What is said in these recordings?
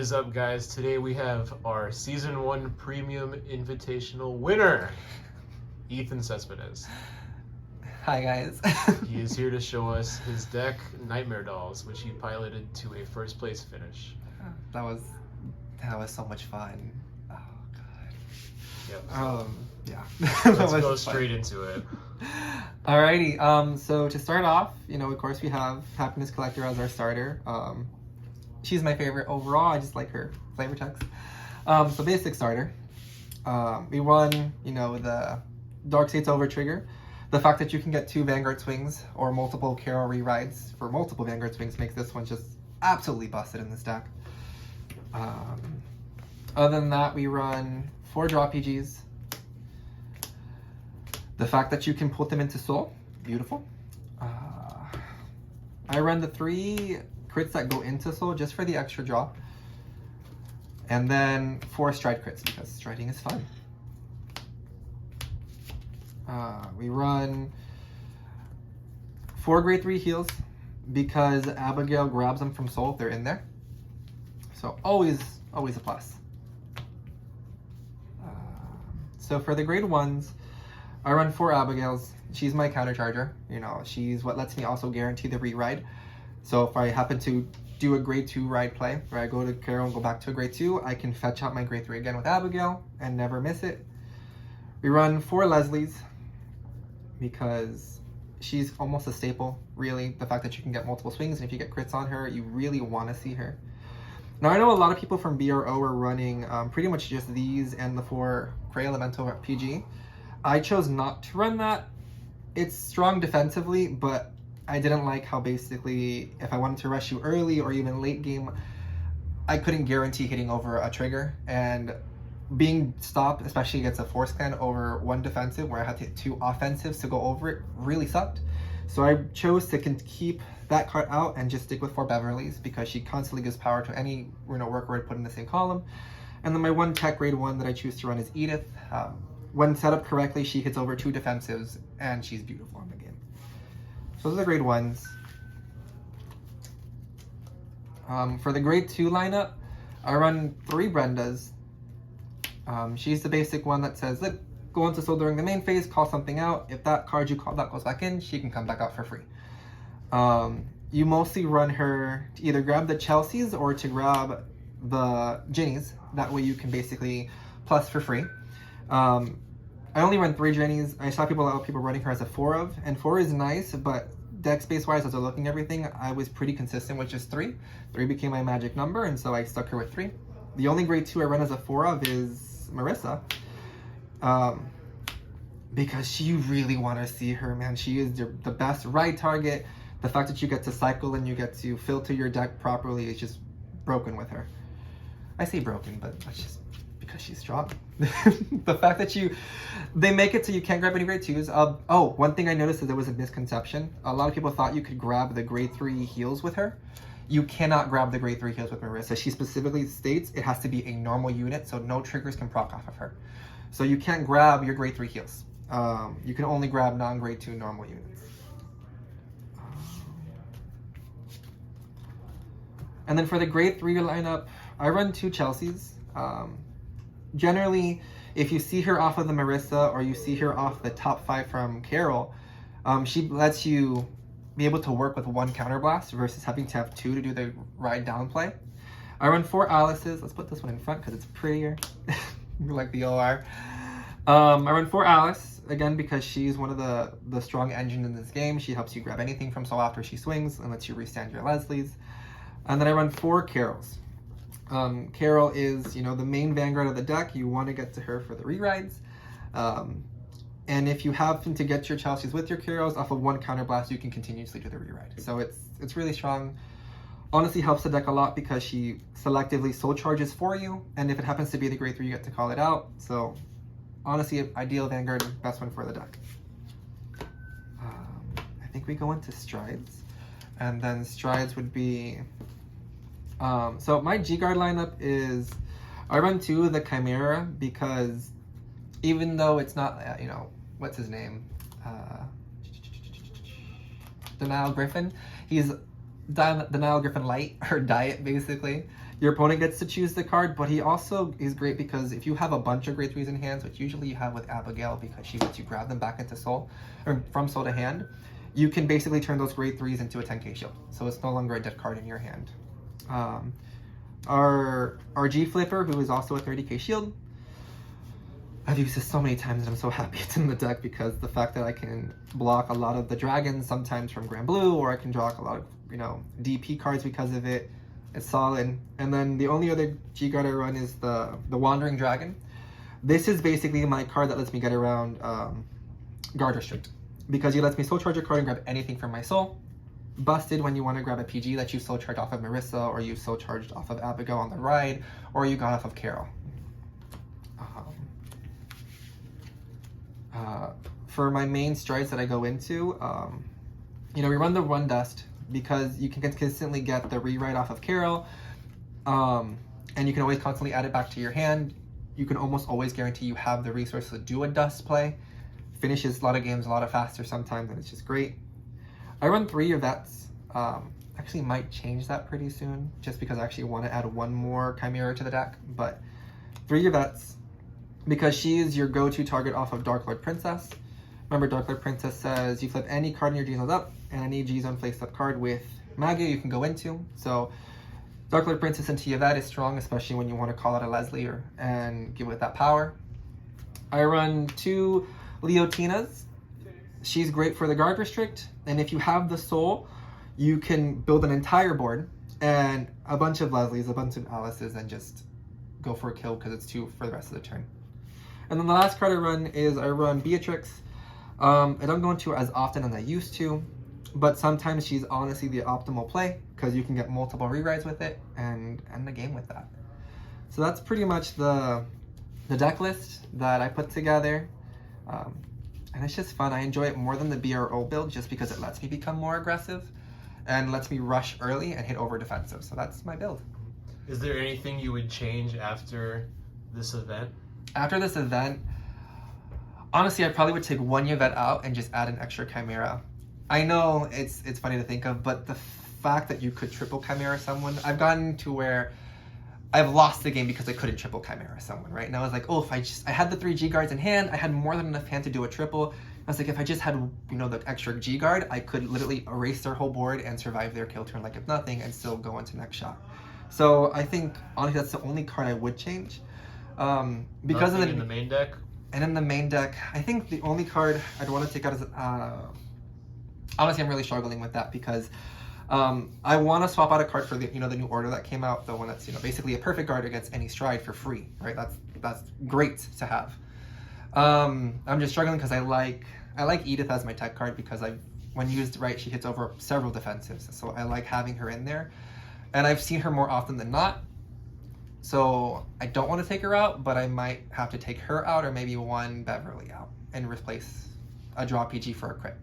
is up, guys? Today we have our Season 1 Premium Invitational winner, Ethan Cespedes. Hi, guys. He is here to show us his deck, Nightmare Dolls, which he piloted to a first place finish. That was so much fun. Oh, God. Yep. Yeah. Let's go straight into it. Alrighty, so to start off, of course we have Happiness Collector as our starter. She's my favorite overall. I just like her flavor text. So basic starter. We run, the Dark States over trigger. The fact that you can get 2 Vanguard swings or multiple Carol re-rides for multiple Vanguard swings makes this one just absolutely busted in this deck. Other than that, we run 4 draw PGs. The fact that you can put them into Soul, beautiful. I run the 3 crits that go into Soul just for the extra draw. And then 4 stride crits because striding is fun. We run 4 grade 3 heals because Abigail grabs them from Soul if they're in there. So always a plus. So for the grade 1s, I run 4 Abigails. She's my countercharger. She's what lets me also guarantee the re-ride. So if I happen to do a grade 2 ride play where I go to Carol and go back to a grade 2, I can fetch out my grade 3 again with Abigail and never miss it. We run 4 Leslies because she's almost a staple, really. The fact that you can get multiple swings, and if you get crits on her, you really want to see her. Now, I know a lot of people from BRO are running pretty much just these and the 4 Cray Elemental PG. I chose not to run that. It's strong defensively, but I didn't like how basically if I wanted to rush you early or even late game, I couldn't guarantee hitting over a trigger, and being stopped, especially against a Force Clan over 1 defensive where I had to hit 2 offensives to go over it, really sucked. So I chose to keep that card out and just stick with 4 Beverlys because she constantly gives power to any worker I'd put in the same column. And then my 1 tech grade 1 that I choose to run is Edith. When set up correctly, she hits over 2 defensives and she's beautiful in the game. So those are the grade 1s. For the grade 2 lineup, I run 3 Brendas. She's the basic one that says, look, go into Soul during the main phase, call something out. If that card you called out goes back in, she can come back out for free. You mostly run her to either grab the Chelseas or to grab the Ginnies. That way you can basically plus for free. I only run 3 Jennies. I saw a lot of people running her as a 4 of, and 4 is nice, but deck space wise, as I was looking at everything, I was pretty consistent with just 3. 3 became my magic number, and so I stuck her with 3. The only grade 2 I run as a 4 of is Marissa, because you really want to see her, man. She is the best ride target. The fact that you get to cycle and you get to filter your deck properly is just broken with her. I say broken, but that's just because she's strong. The fact that they make it so you can't grab any grade 2s. Oh, one thing I noticed is there was a misconception. A lot of people thought you could grab the grade 3 heals with her. You cannot grab the grade 3 heals with Marissa. She specifically states it has to be a normal unit, so no triggers can proc off of her. So you can't grab your grade 3 heals. You can only grab non-grade 2 normal units. And then for the grade 3 lineup, I run 2 Chelseas. Generally, if you see her off of the Marissa or you see her off the top 5 from Carol, she lets you be able to work with 1 counterblast versus having to have 2 to do the ride down play. I run 4 Alices. Let's put this one in front because it's prettier. Like the OR. I run 4 Alice, again, because she's one of the strong engines in this game. She helps you grab anything from Soul after she swings and lets you restand your Leslies. And then I run 4 Carols. Carol is, the main vanguard of the deck. You want to get to her for the re-rides. And if you happen to get your Chelseas with your Carols off of 1 counterblast, you can continuously do the re-ride. So it's really strong. Honestly helps the deck a lot because she selectively soul charges for you. And if it happens to be the grade 3, you get to call it out. So honestly, ideal vanguard, best one for the deck. I think we go into strides. And then strides would be... so my G-Guard lineup is, I run 2 of the Chimera because even though it's not, what's his name? Denial Griffin. He's Denial Griffin Light, or Diet, basically. Your opponent gets to choose the card, but he also is great because if you have a bunch of grade 3s in hands, which usually you have with Abigail because she lets you grab them back into soul, or from soul to hand, you can basically turn those grade 3s into a 10k shield. So it's no longer a dead card in your hand. Our G Flipper, who is also a 30k shield, I've used this so many times and I'm so happy it's in the deck because the fact that I can block a lot of the dragons, sometimes from Grand Blue, or I can draw a lot of, DP cards because of it. It's solid. And then the only other G card I run is the Wandering Dragon. This is basically my card that lets me get around Guard Restrict because it lets me soul charge a card and grab anything from my soul. Busted when you want to grab a PG that you soul charged off of Marissa, or you soul charged off of Abigail on the ride, or you got off of Carol. For my main strides that I go into, we run the Run Dust because you can consistently get the rewrite off of Carol, and you can always constantly add it back to your hand. You can almost always guarantee you have the resources to do a Dust play. Finishes a lot of games a lot faster sometimes, and it's just great. I run 3 Yvettes. Actually might change that pretty soon, just because I actually want to add one more Chimera to the deck, but 3 Yvettes. Because she is your go-to target off of Dark Lord Princess. Remember, Dark Lord Princess says you flip any card in your G-Zones up, and any G-Zone face-up card with Magia you can go into. So Dark Lord Princess into Yvette is strong, especially when you want to call out a Leslie and give it that power. I run 2 Leotinas. She's great for the Guard Restrict, and if you have the soul, you can build an entire board and a bunch of Leslies, a bunch of Alices, and just go for a kill because it's 2 for the rest of the turn. And then the last card I run Beatrix. I don't go into her as often as I used to, but sometimes she's honestly the optimal play because you can get multiple rewrites with it and end the game with that. So that's pretty much the deck list that I put together. And it's just fun. I enjoy it more than the BRO build just because it lets me become more aggressive and lets me rush early and hit over defensive. So that's my build. Is there anything you would change after this event? After this event, honestly, I probably would take 1 Yvette out and just add an extra Chimera. I know it's funny to think of, but the fact that you could triple Chimera someone, I've gotten to where I've lost the game because I couldn't triple Chimera someone, right? And I was like, oh, if I had the 3 G guards in hand, I had more than enough hand to do a triple. I was like, if I just had, the extra G guard, I could literally erase their whole board and survive their kill turn like if nothing and still go into next shot. So I think, honestly, that's the only card I would change. Because in the main deck? And in the main deck, I think the only card I'd want to take out is, honestly, I'm really struggling with that because I want to swap out a card for the new order that came out, the one that's basically a perfect guard against any stride for free, right? That's great to have. I'm just struggling because I like Edith as my tech card because when used right, she hits over several defensives, so I like having her in there, and I've seen her more often than not. So I don't want to take her out, but I might have to take her out or maybe 1 Beverly out and replace a draw PG for a crit.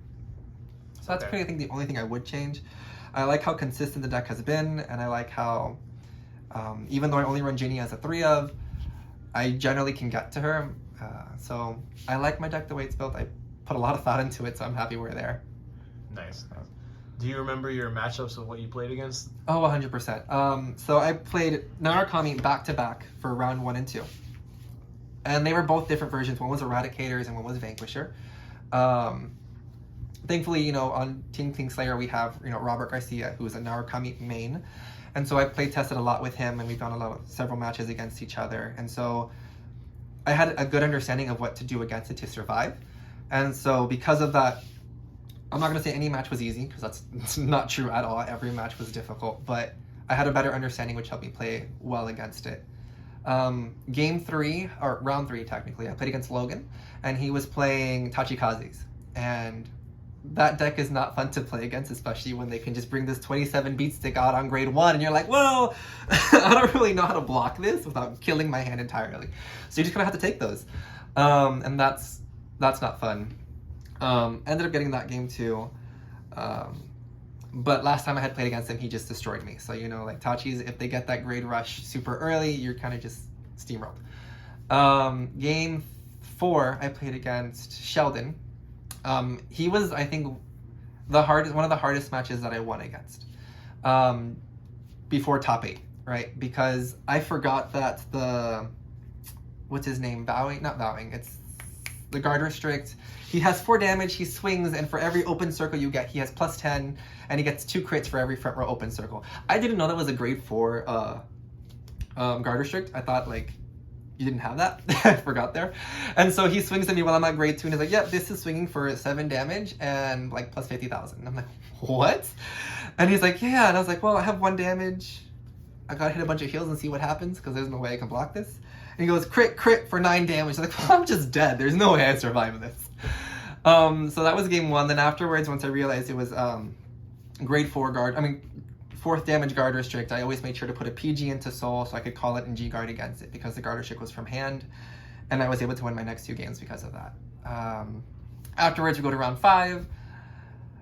So that's pretty, I think, the only thing I would change. I like how consistent the deck has been, and I like how, even though I only run Ginny as a 3 of, I generally can get to her. So I like my deck the way it's built. I put a lot of thought into it, so I'm happy we're there. Nice. Do you remember your matchups of what you played against? Oh, 100%. So I played Narukami back-to-back for round 1 and 2. And they were both different versions. One was Eradicators and one was Vanquisher. Thankfully, on Team Kingslayer, we have, Robert Garcia, who is a Narukami main. And so I play-tested a lot with him, and we've done several matches against each other. And so I had a good understanding of what to do against it to survive. And so because of that, I'm not going to say any match was easy, because that's not true at all. Every match was difficult, but I had a better understanding, which helped me play well against it. Game 3, or round 3 technically, I played against Logan, and he was playing Tachikazes. And that deck is not fun to play against, especially when they can just bring this 27 beat stick out on grade 1, and you're like, well, I don't really know how to block this without killing my hand entirely. So you're just going to have to take those. And that's not fun. Ended up getting that game too. But last time I had played against him, he just destroyed me. So, like Tachis, if they get that grade rush super early, you're kind of just steamrolled. Game 4, I played against Sheldon. He was, I think, one of the hardest matches that I won against. Before top 8, right? Because I forgot that what's his name? Not bowing. It's the guard restrict. He has 4 damage, he swings, and for every open circle you get, he has +10, and he gets 2 crits for every front row open circle. I didn't know that was a grade 4 guard restrict. I thought, like, you didn't have that. I forgot there. And so he swings at me while I'm at grade 2, and he's like, yep, this is swinging for 7 damage and, like, plus 50,000. And I'm like, what? And he's like, yeah. And I was like, well, I have 1 damage. I gotta hit a bunch of heals and see what happens, because there's no way I can block this. And he goes, crit for 9 damage. I'm like, well, I'm just dead. There's no way I'd survive this. So that was game 1. Then afterwards, once I realized it was grade 4 guard, 4th damage guard restrict, I always made sure to put a PG into soul so I could call it in G guard against it, because the guard restrict was from hand, and I was able to win my next 2 games because of that. Afterwards, we go to round 5,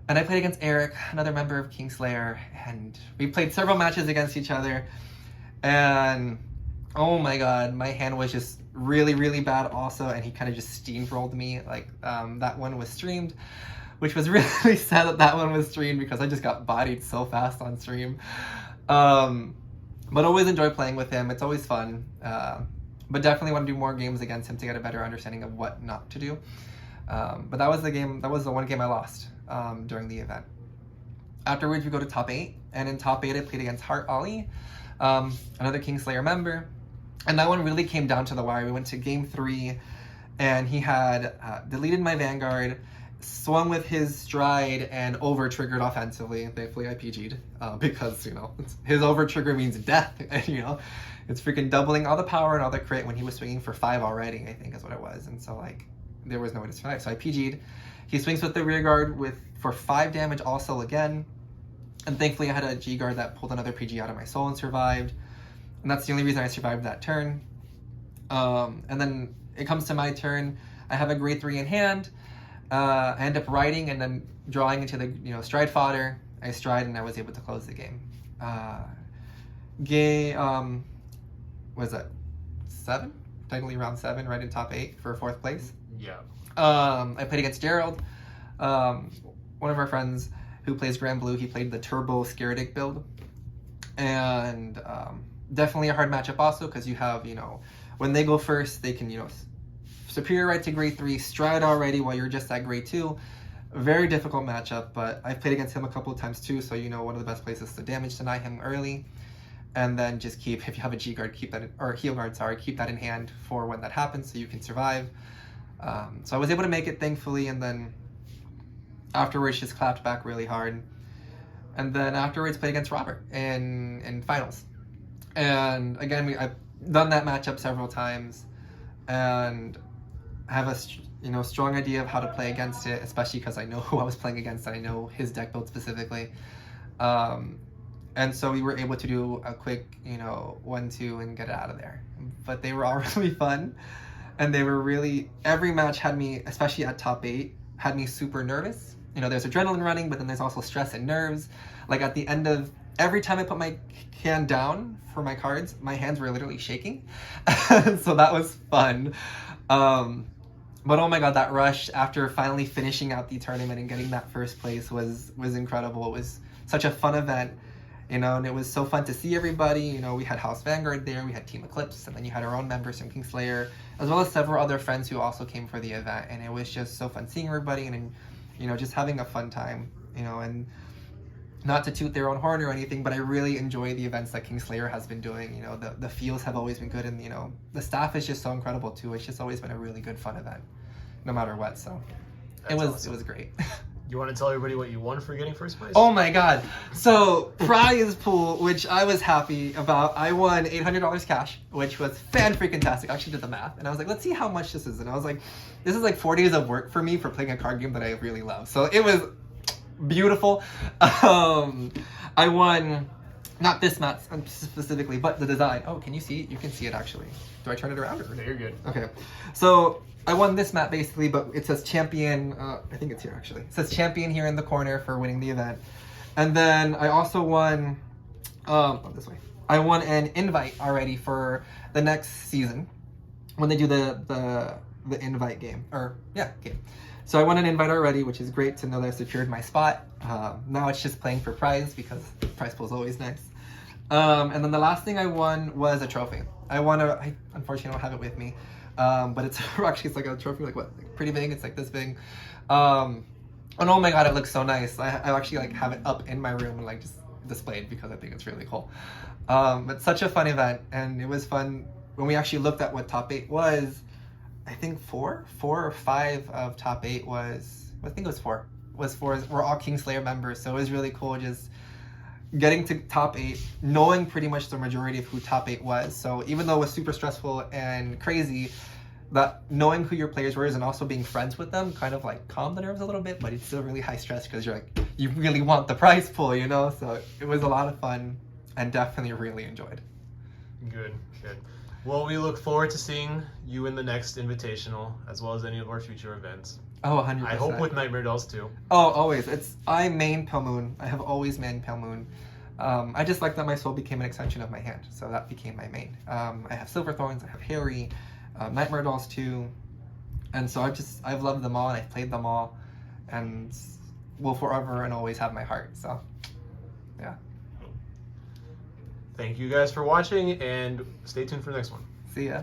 and I played against Eric, another member of Kingslayer, and we played several matches against each other, and oh my god, my hand was just really, really bad also, and he kind of just steamrolled me. Like, that one was streamed, which was really sad that one was streamed, because I just got bodied so fast on stream. But always enjoy playing with him. It's always fun. But definitely want to do more games against him to get a better understanding of what not to do. But that was the one game I lost during the event. Afterwards, we go to top 8, and in top 8, I played against Heart Ollie, another Kingslayer member. And that one really came down to the wire. We went to game 3, and he had deleted my Vanguard, swung with his stride, and over-triggered offensively. Thankfully, I PG'd, because, his over-trigger means death, and, it's freaking doubling all the power and all the crit when he was swinging for 5 already, I think is what it was. And so, like, there was no way to survive. So I PG'd. He swings with the rear guard for 5 damage also again. And thankfully, I had a G guard that pulled another PG out of my soul and survived. And that's the only reason I survived that turn. And then it comes to my turn. I have a grade 3 in hand. I end up riding and then drawing into the stride fodder. I stride and I was able to close the game. What is that? 7? Technically round 7, right in top 8 for 4th place. Yeah. I played against Gerald, one of our friends who plays Grand Blue. He played the Turbo Scaredic build, and definitely a hard matchup also, because you have when they go first, they can superior right to grade 3, stride already while you're just at grade 2. Very difficult matchup, but I've played against him a couple of times too, so one of the best places to damage deny him early, and then just if you have a G guard, keep that, or heal guard, sorry, keep that in hand for when that happens so you can survive. So I was able to make it, thankfully, and then afterwards just clapped back really hard. And then afterwards played against Robert in finals. And again, I've done that matchup several times, and have a strong idea of how to play against it, especially because I know who I was playing against, and I know his deck build specifically. And so we were able to do a quick 1-2 and get it out of there. But they were all really fun, and they were really, every match had me, especially at top 8, had me super nervous. There's adrenaline running, but then there's also stress and nerves. Like at the end of every time I put my hand down for my cards, my hands were literally shaking. So that was fun. But oh my god, that rush after finally finishing out the tournament and getting that first place was incredible. It was such a fun event, and it was so fun to see everybody. We had House Vanguard there, we had Team Eclipse, and then you had our own members from Kingslayer, as well as several other friends who also came for the event. And it was just so fun seeing everybody and just having a fun time, and not to toot their own horn or anything, but I really enjoy the events that Kingslayer has been doing. The feels have always been good, and the staff is just so incredible too. It's just always been a really good fun event, no matter what. So it was great. You want to tell everybody what you won for getting first place? Oh my god. So prize pool, which I was happy about, I won $800 cash, which was fan-freaking-tastic. I actually did the math, and I was like, let's see how much this is. And I was like, this is like 4 days of work for me for playing a card game that I really love. So it was beautiful. I won, not this mat specifically, but the design. Oh, can you see it? You can see it actually. Do I turn it around? No, you're good. Okay. So I won this mat basically, but it says champion. I think it's here actually. It says champion here in the corner for winning the event. And then I also won, this way. I won an invite already for the next season when they do the invite game, game. So I won an invite already, which is great to know that I secured my spot. Now it's just playing for prize, because prize pool is always nice. And then the last thing I won was a trophy. I unfortunately don't have it with me, but it's actually it's like a trophy, like what, like pretty big. It's like this big. And oh my god, it looks so nice. I actually like have it up in my room and like just displayed because I think it's really cool. But such a fun event, and it was fun when we actually looked at what top 8 was. I think four or five of top 8 was, I think it was four. We're all Kingslayer members, so it was really cool just getting to top 8, knowing pretty much the majority of who top 8 was. So even though it was super stressful and crazy, that knowing who your players were and also being friends with them kind of like calmed the nerves a little bit, but it's still really high stress because you're like, you really want the prize pool, you know? So it was a lot of fun and definitely really enjoyed. Good. Well, we look forward to seeing you in the next Invitational, as well as any of our future events. Oh, 100%. I hope with Nightmare Dolls too. Oh, always. I main Pale Moon. I have always main Pale Moon. I just like that my soul became an extension of my hand, so that became my main. I have Silver Thorns, I have Harry, Nightmare Dolls too, and so I've loved them all and I've played them all, and will forever and always have my heart. So, yeah. Thank you guys for watching, and stay tuned for the next one. See ya.